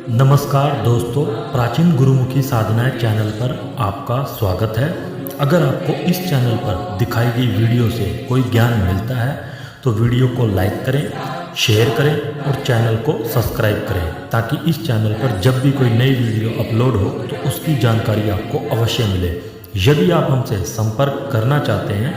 नमस्कार दोस्तों, प्राचीन गुरुमुखी साधनाएं चैनल पर आपका स्वागत है। अगर आपको इस चैनल पर दिखाई गई वीडियो से कोई ज्ञान मिलता है तो वीडियो को लाइक करें, शेयर करें और चैनल को सब्सक्राइब करें ताकि इस चैनल पर जब भी कोई नई वीडियो अपलोड हो तो उसकी जानकारी आपको अवश्य मिले। यदि आप हमसे संपर्क करना चाहते हैं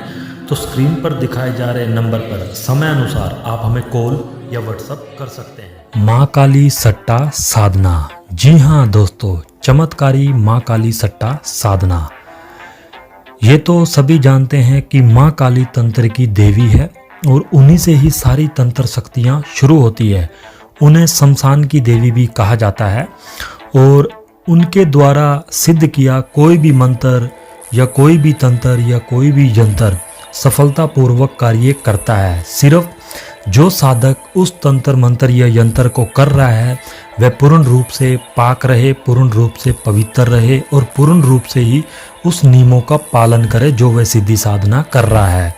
तो स्क्रीन पर दिखाए जा रहे नंबर पर समय अनुसार आप हमें कॉल या व्हाट्सएप कर सकते हैं। माँ काली सट्टा साधना। जी हाँ दोस्तों, चमत्कारी माँ काली सट्टा साधना। ये तो सभी जानते हैं कि माँ काली तंत्र की देवी है और उन्हीं से ही सारी तंत्र शक्तियाँ शुरू होती है। उन्हें शमशान की देवी भी कहा जाता है और उनके द्वारा सिद्ध किया कोई भी मंत्र या कोई भी तंत्र या कोई भी यंत्र सफलतापूर्वक कार्य करता है। सिर्फ जो साधक उस तंत्र मंत्र या यंत्र को कर रहा है वह पूर्ण रूप से पाक रहे, पूर्ण रूप से पवित्र रहे और पूर्ण रूप से ही उस नियमों का पालन करे जो वह सिद्धि साधना कर रहा है।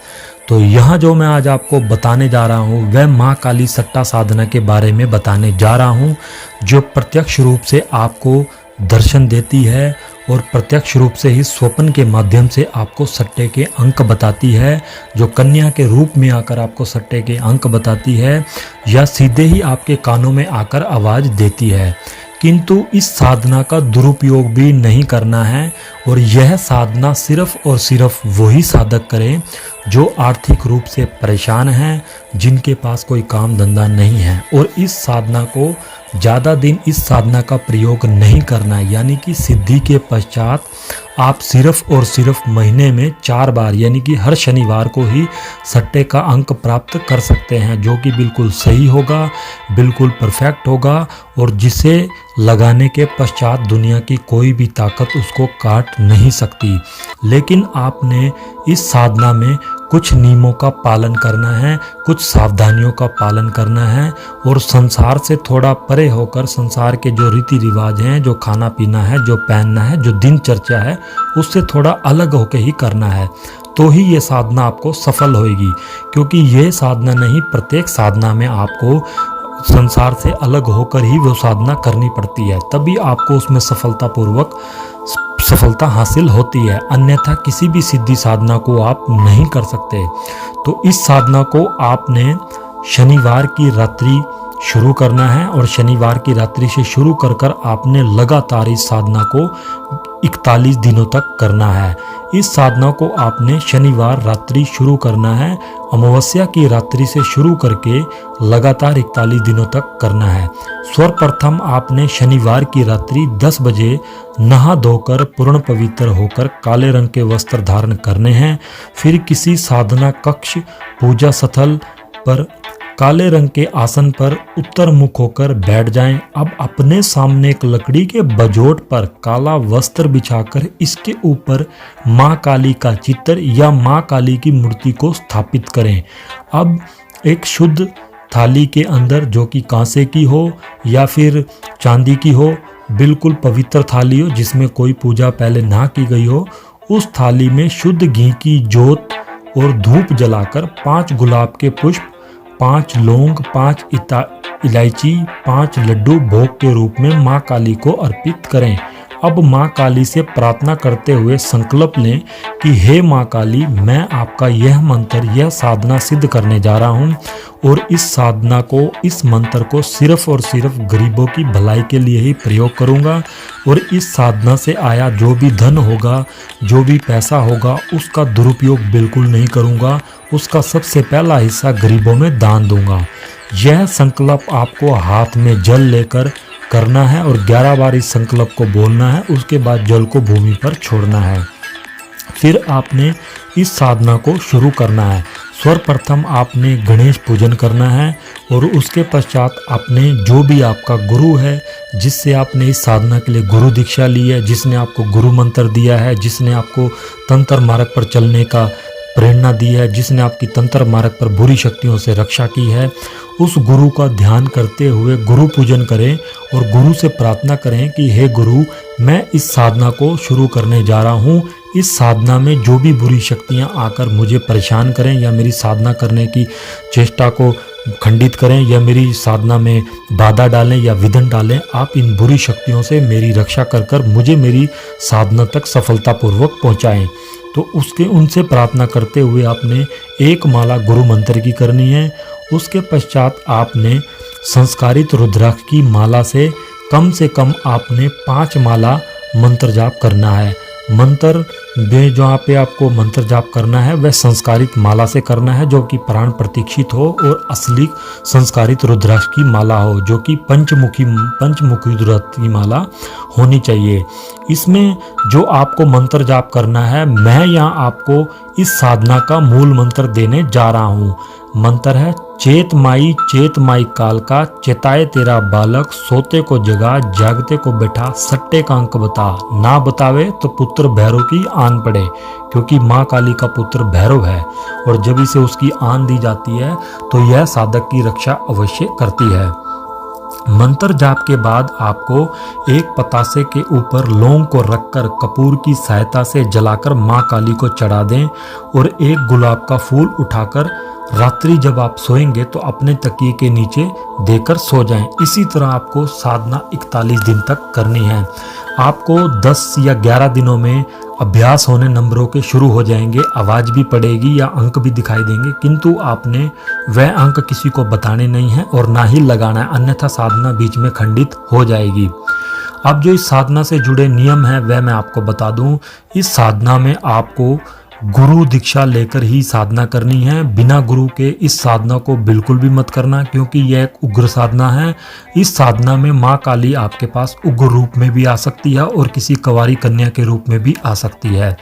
तो यहाँ जो मैं आज आपको बताने जा रहा हूँ वह माँ काली सट्टा साधना के बारे में बताने जा रहा हूँ, जो प्रत्यक्ष रूप से आपको दर्शन देती है और प्रत्यक्ष रूप से ही स्वप्न के माध्यम से आपको सट्टे के अंक बताती है, जो कन्या के रूप में आकर आपको सट्टे के अंक बताती है या सीधे ही आपके कानों में आकर आवाज़ देती है। किंतु इस साधना का दुरुपयोग भी नहीं करना है और यह साधना सिर्फ और सिर्फ वही साधक करें जो आर्थिक रूप से परेशान हैं, जिनके पास कोई काम धंधा नहीं है। और इस साधना को ज़्यादा दिन इस साधना का प्रयोग नहीं करना है, यानी कि सिद्धि के पश्चात आप सिर्फ और सिर्फ महीने में 4 बार यानी कि हर शनिवार को ही सट्टे का अंक प्राप्त कर सकते हैं, जो कि बिल्कुल सही होगा, बिल्कुल परफेक्ट होगा और जिसे लगाने के पश्चात दुनिया की कोई भी ताकत उसको काट नहीं सकती। लेकिन आपने इस साधना में कुछ नियमों का पालन करना है, कुछ सावधानियों का पालन करना है और संसार से थोड़ा परे होकर संसार के जो रीति रिवाज हैं, जो खाना पीना है, जो पहनना है, जो दिनचर्या है, उससे थोड़ा अलग होकर ही करना है। तो ही ये साधना आपको सफल होगी, क्योंकि ये साधना नहीं, प्रत्येक साधना में आपको संसार से अलग होकर ही वो साधना करनी पड़ती है, तभी आपको उसमें सफलता हासिल होती है। अन्यथा किसी भी सिद्धि साधना को आप नहीं कर सकते। तो इस साधना को आपने शनिवार की रात्रि शुरू करना है और शनिवार की रात्रि से शुरू कर आपने लगातार इस साधना को 41 दिनों तक करना है। इस साधना को आपने शनिवार रात्रि शुरू करना है, अमावस्या की रात्रि से शुरू करके लगातार 41 दिनों तक करना है। सर्वप्रथम आपने शनिवार की रात्रि 10 बजे नहा धोकर पूर्ण पवित्र होकर काले रंग के वस्त्र धारण करने हैं। फिर किसी साधना कक्ष पूजा स्थल पर काले रंग के आसन पर उत्तर मुख होकर बैठ जाएं। अब अपने सामने एक लकड़ी के बजोट पर काला वस्त्र बिछाकर इसके ऊपर माँ काली का चित्र या माँ काली की मूर्ति को स्थापित करें। अब एक शुद्ध थाली के अंदर, जो कि कांसे की हो या फिर चांदी की हो, बिल्कुल पवित्र थाली हो जिसमें कोई पूजा पहले ना की गई हो, उस थाली में शुद्ध घी की जोत और धूप जलाकर 5 गुलाब के पुष्प, 5 लौंग, 5 इलायची, 5 लड्डू भोग के रूप में माँ काली को अर्पित करें। अब माँ काली से प्रार्थना करते हुए संकल्प लें कि हे माँ काली, मैं आपका यह मंत्र, यह साधना सिद्ध करने जा रहा हूँ और इस साधना को, इस मंत्र को सिर्फ और सिर्फ गरीबों की भलाई के लिए ही प्रयोग करूँगा और इस साधना से आया जो भी धन होगा, जो भी पैसा होगा, उसका दुरुपयोग बिल्कुल नहीं करूँगा, उसका सबसे पहला हिस्सा गरीबों में दान दूंगा। यह संकल्प आपको हाथ में जल लेकर करना है और 11 बार इस संकल्प को बोलना है। उसके बाद जल को भूमि पर छोड़ना है। फिर आपने इस साधना को शुरू करना है। सर्वप्रथम आपने गणेश पूजन करना है और उसके पश्चात आपने जो भी आपका गुरु है, जिससे आपने इस साधना के लिए गुरु दीक्षा ली है, जिसने आपको गुरु मंत्र दिया है, जिसने आपको तंत्र मार्ग पर चलने का प्रेरणा दी है, जिसने आपकी तंत्र मार्ग पर बुरी शक्तियों से रक्षा की है, उस गुरु का ध्यान करते हुए गुरु पूजन करें और गुरु से प्रार्थना करें कि हे गुरु, मैं इस साधना को शुरू करने जा रहा हूँ। इस साधना में जो भी बुरी शक्तियाँ आकर मुझे परेशान करें या मेरी साधना करने की चेष्टा को खंडित करें या मेरी साधना में बाधा डालें या विघ्न डालें। आप इन बुरी शक्तियों से मेरी रक्षा कर कर मुझे मेरी साधना तक सफलतापूर्वक पहुंचाएं। तो उसके उनसे प्रार्थना करते हुए आपने एक माला गुरु मंत्र की करनी है। उसके पश्चात आपने संस्कारित रुद्राक्ष की माला से कम आपने 5 माला मंत्र जाप करना है। मंत्र में जहाँ पे आपको मंत्र जाप करना है वह संस्कारित माला से करना है, जो कि प्राण प्रतीक्षित हो और असली संस्कारित रुद्राक्ष की माला हो, जो कि पंचमुखी रुद्राक्ष की माला होनी चाहिए। इसमें जो आपको मंत्र जाप करना है, मैं यहाँ आपको इस साधना का मूल मंत्र देने जा रहा हूँ। मंत्र है चेत माई काल का, चेताए तेरा बालक, सोते को जगा जागते को बैठा, सट्टे का अंक बता, ना बतावे तो पुत्र भैरव की आन पड़े। क्योंकि माँ काली का पुत्र भैरव है और जब इसे उसकी आन दी जाती है तो यह साधक की रक्षा अवश्य करती है। मंत्र जाप के बाद आपको एक पतासे के ऊपर लौंग को रखकर कपूर की सहायता से जलाकर माँ काली को चढ़ा दें और एक गुलाब का फूल उठाकर रात्रि जब आप सोएंगे तो अपने तकिए के नीचे देकर सो जाएं। इसी तरह आपको साधना 41 दिन तक करनी है। आपको 10 या 11 दिनों में अभ्यास होने नंबरों के शुरू हो जाएंगे, आवाज़ भी पड़ेगी या अंक भी दिखाई देंगे, किंतु आपने वह अंक किसी को बताने नहीं है और ना ही लगाना है, अन्यथा साधना बीच में खंडित हो जाएगी। अब जो इस साधना से जुड़े नियम हैं वह मैं आपको बता दूं। इस साधना में आपको गुरु दीक्षा लेकर ही साधना करनी है। बिना गुरु के इस साधना को बिल्कुल भी मत करना, क्योंकि यह एक उग्र साधना है। इस साधना में माँ काली आपके पास उग्र रूप में भी आ सकती है और किसी कंवारी कन्या के रूप में भी आ सकती है।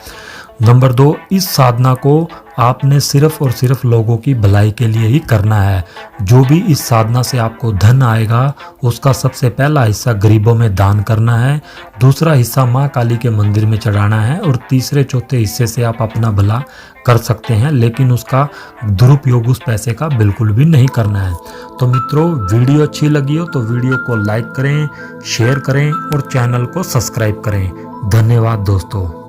नंबर 2, इस साधना को आपने सिर्फ और सिर्फ लोगों की भलाई के लिए ही करना है। जो भी इस साधना से आपको धन आएगा उसका सबसे पहला हिस्सा गरीबों में दान करना है, दूसरा हिस्सा माँ काली के मंदिर में चढ़ाना है और तीसरे चौथे हिस्से से आप अपना भला कर सकते हैं, लेकिन उसका दुरुपयोग उस पैसे का बिल्कुल भी नहीं करना है। तो मित्रों, वीडियो अच्छी लगी हो तो वीडियो को लाइक करें, शेयर करें और चैनल को सब्सक्राइब करें। धन्यवाद दोस्तों।